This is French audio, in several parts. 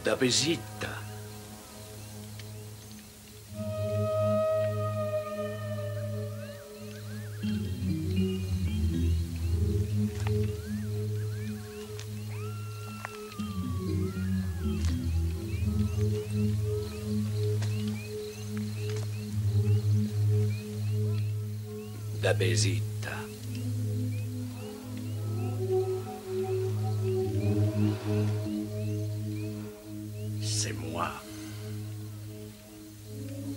Dabesita. Dabesita. C'est moi.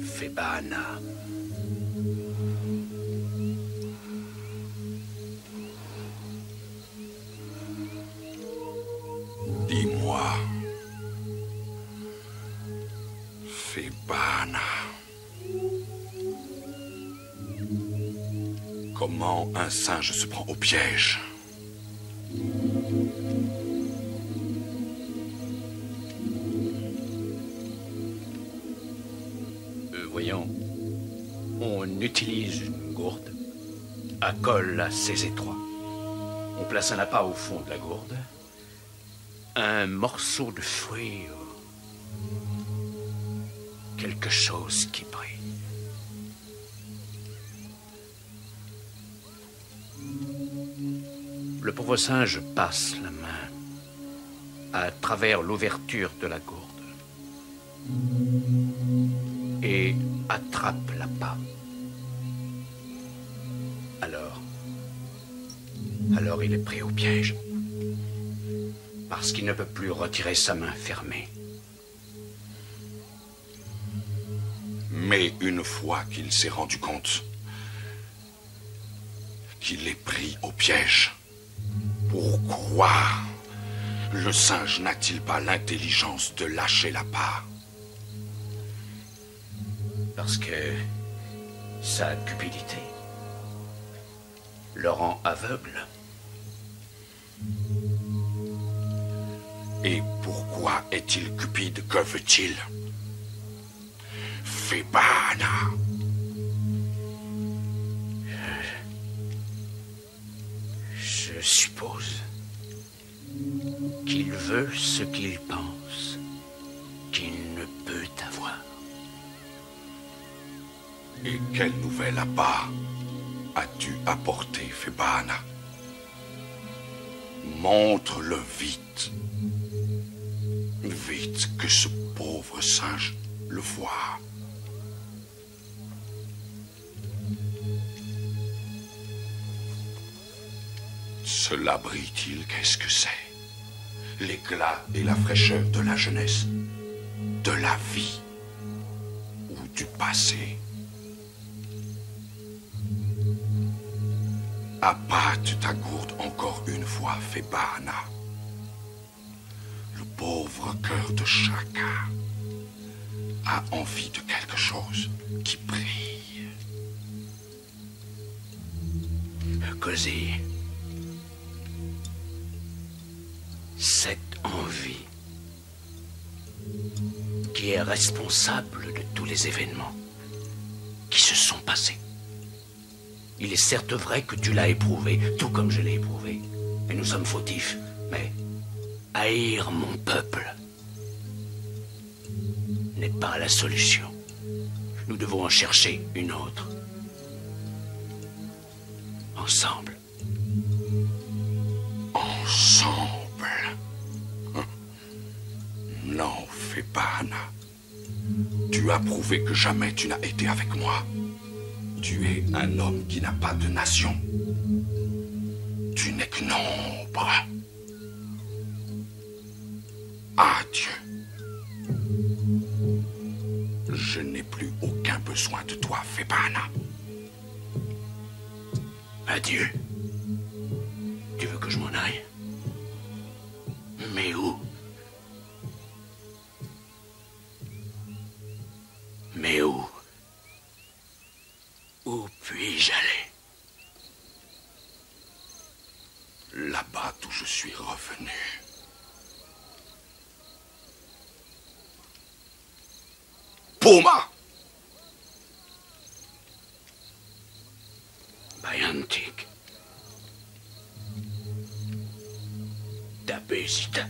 Febana. Dis-moi, Febana, comment un singe se prend au piège? Voyons, on utilise une gourde à col assez étroit. On place un appât au fond de la gourde, un morceau de fruit, quelque chose qui brille. Le pauvre singe passe la main à travers l'ouverture de la gourde et attrape l'appât. Alors il est pris au piège, parce qu'il ne peut plus retirer sa main fermée. Mais une fois qu'il s'est rendu compte qu'il est pris au piège, pourquoi le singe n'a-t-il pas l'intelligence de lâcher l'appât? Parce que sa cupidité le rend aveugle. Et pourquoi est-il cupide? Que veut-il? Febana. Je suppose qu'il veut ce qu'il pense qu'il ne peut avoir. Et quel nouvel appât as-tu apporté, Febana? Montre-le vite. Vite, que ce pauvre singe le voie. Cela brille-t-il? Qu'est-ce que c'est? L'éclat et la fraîcheur de la jeunesse, de la vie ou du passé? Appâte ta gourde encore une fois, Febana. Le pauvre cœur de chacun a envie de quelque chose qui brille. Cosy, cette envie qui est responsable de tous les événements qui se sont passés. Il est certes vrai que tu l'as éprouvé, tout comme je l'ai éprouvé. Et nous sommes fautifs, mais haïr mon peuple n'est pas la solution. Nous devons en chercher une autre. Ensemble. Ensemble? Non, Febana. Tu as prouvé que jamais tu n'as été avec moi. Tu es un homme qui n'a pas de nation. Tu n'es que nombre. Adieu. Je n'ai plus aucun besoin de toi, Febana. Adieu. Tu veux que je m'en aille? Mais où? Mais où? Où puis-je aller? Là-bas d'où je suis revenu. Puma! Bayantik. Dabesita.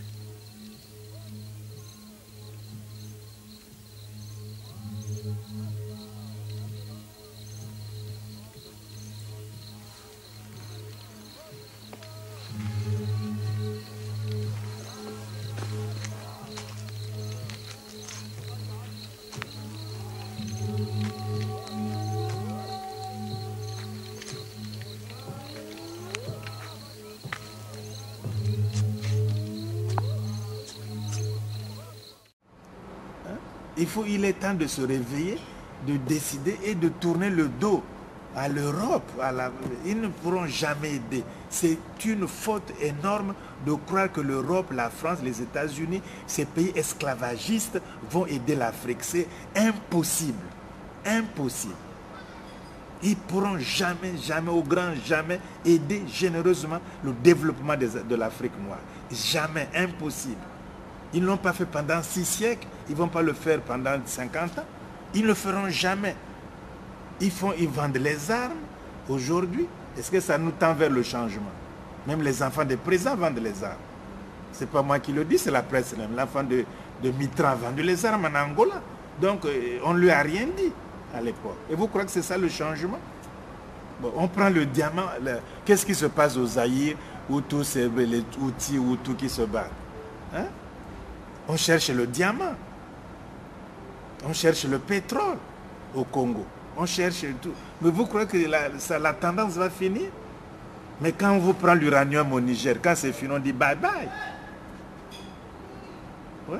il est temps de se réveiller, de décider et de tourner le dos à l'Europe. Ils ne pourront jamais aider. C'est une faute énorme de croire que l'Europe, la France, les États-Unis, ces pays esclavagistes vont aider l'Afrique. C'est impossible. Impossible. Ils ne pourront jamais, jamais, au grand jamais, aider généreusement le développement de l'Afrique noire. Jamais, impossible. Ils ne l'ont pas fait pendant 6 siècles, ils ne vont pas le faire pendant 50 ans. Ils ne le feront jamais. Ils vendent les armes aujourd'hui. Est-ce que ça nous tend vers le changement? Même les enfants des présidents vendent les armes. Ce n'est pas moi qui le dis, c'est la presse même. L'enfant de Mitterrand a vendu les armes en Angola. Donc on ne lui a rien dit à l'époque. Et vous croyez que c'est ça le changement? Bon, on prend le diamant. Qu'est-ce qui se passe au Zaïre où tous ces les outils ou tout qui se battent? Hein? On cherche le diamant. On cherche le pétrole au Congo. On cherche tout. Mais vous croyez que la tendance va finir? Mais quand on vous prend l'uranium au Niger, quand c'est fini, on dit bye bye. Ouais.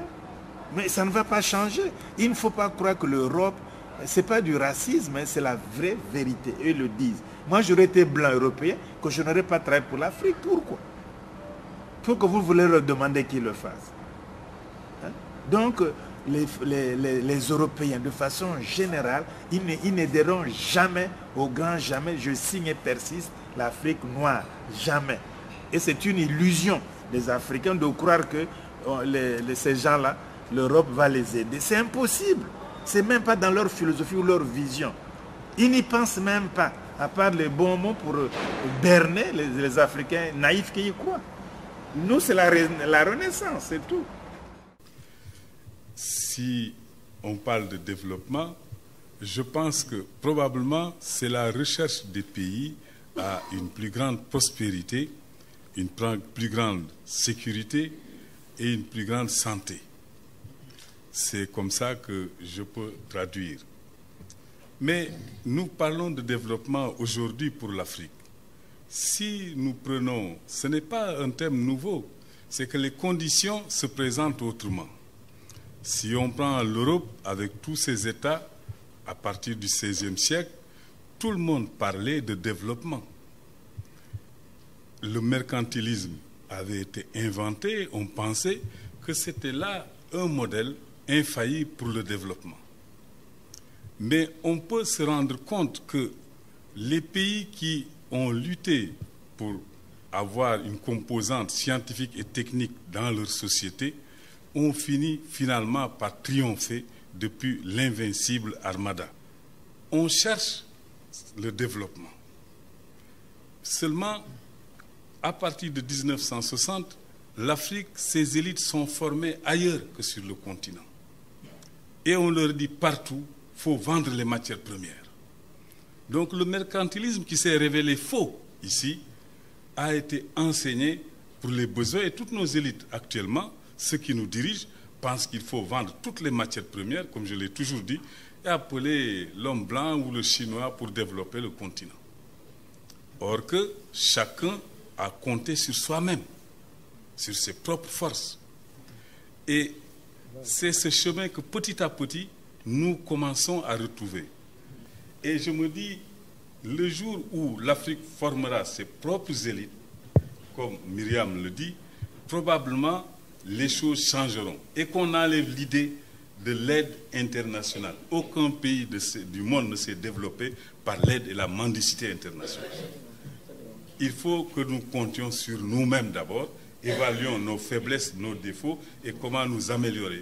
Mais ça ne va pas changer. Il ne faut pas croire que l'Europe, ce n'est pas du racisme, c'est la vraie vérité. Eux le disent. Moi, j'aurais été blanc européen, que je n'aurais pas travaillé pour l'Afrique. Pourquoi? Pour que vous voulez leur demander qu'ils le fassent. Hein? Donc, les Européens, de façon générale, ils n'aideront jamais, au grand jamais, je signe et persiste, l'Afrique noire. Jamais. Et c'est une illusion des Africains de croire que ces gens-là, l'Europe va les aider. C'est impossible. Ce n'est même pas dans leur philosophie ou leur vision. Ils n'y pensent même pas, à part les bons mots pour berner les Africains naïfs qui y croient. Nous, c'est la Renaissance, c'est tout. Si on parle de développement, je pense que probablement c'est la recherche des pays à une plus grande prospérité, une plus grande sécurité et une plus grande santé. C'est comme ça que je peux traduire. Mais nous parlons de développement aujourd'hui pour l'Afrique. Si nous prenons, ce n'est pas un thème nouveau, c'est que les conditions se présentent autrement. Si on prend l'Europe avec tous ses États, à partir du XVIe siècle, tout le monde parlait de développement. Le mercantilisme avait été inventé, on pensait que c'était là un modèle infaillible pour le développement. Mais on peut se rendre compte que les pays qui ont lutté pour avoir une composante scientifique et technique dans leur société ont fini finalement par triompher depuis l'invincible Armada. On cherche le développement. Seulement, à partir de 1960, l'Afrique, ses élites sont formées ailleurs que sur le continent. Et on leur dit partout, il faut vendre les matières premières. Donc le mercantilisme qui s'est révélé faux ici a été enseigné pour les besoins et toutes nos élites actuellement, ceux qui nous dirigent, pensent qu'il faut vendre toutes les matières premières, comme je l'ai toujours dit, et appeler l'homme blanc ou le chinois pour développer le continent. Or que chacun a compté sur soi-même, sur ses propres forces. Et c'est ce chemin que petit à petit, nous commençons à retrouver. Et je me dis, le jour où l'Afrique formera ses propres élites, comme Myriam le dit, probablement les choses changeront et qu'on enlève l'idée de l'aide internationale. Aucun pays du monde ne s'est développé par l'aide et la mendicité internationale. Il faut que nous comptions sur nous-mêmes d'abord, évaluons nos faiblesses, nos défauts et comment nous améliorer.